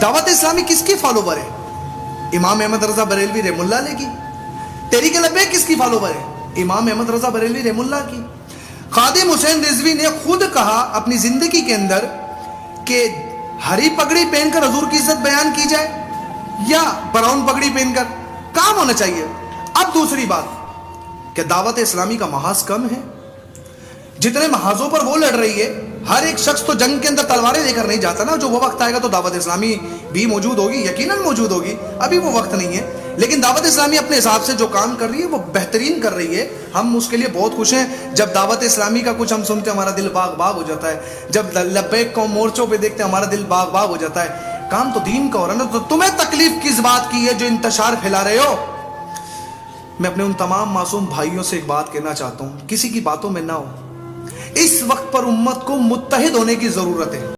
دعوت اسلامی کس کی فالوور ہے؟ امام احمد رضا بریلوی رحمہ اللہ علیہ کی. تحریک لبیک کس کی فالوور ہے؟ امام احمد رضا بریلوی رحمہ اللہ کی. خادم حسین رضوی نے خود کہا اپنی زندگی کے اندر کہ ہری پگڑی پہن کر حضور کی عزت بیان کی جائے یا براؤن پگڑی پہن کر، کام ہونا چاہیے. اب دوسری بات کہ دعوت اسلامی کا محاذ کم ہے. جتنے محاذوں پر وہ لڑ رہی ہے، ہر ایک شخص تو جنگ کے اندر تلواریں لے کر نہیں جاتا نا. جو وہ وقت آئے گا تو دعوت اسلامی بھی موجود ہوگی، یقیناً موجود ہوگی. ابھی وہ وقت نہیں ہے. لیکن دعوت اسلامی اپنے حساب سے جو کام کر رہی ہے وہ بہترین کر رہی ہے. ہم اس کے لیے بہت خوش ہیں. جب دعوت اسلامی کا کچھ ہم سنتے ہمارا دل باغ باغ ہو جاتا ہے. جب لبیک کو مورچوں پہ دیکھتے ہمارا دل باغ باغ ہو جاتا ہے. کام تو دین کا ہو رہا ہے نا. تو تمہیں تکلیف کس بات کی ہے جو انتشار پھیلا رہے ہو؟ میں اپنے ان تمام معصوم بھائیوں سے ایک بات کہنا چاہتا ہوں، کسی کی باتوں میں نہ ہو. اس وقت پر امت کو متحد ہونے کی ضرورت ہے.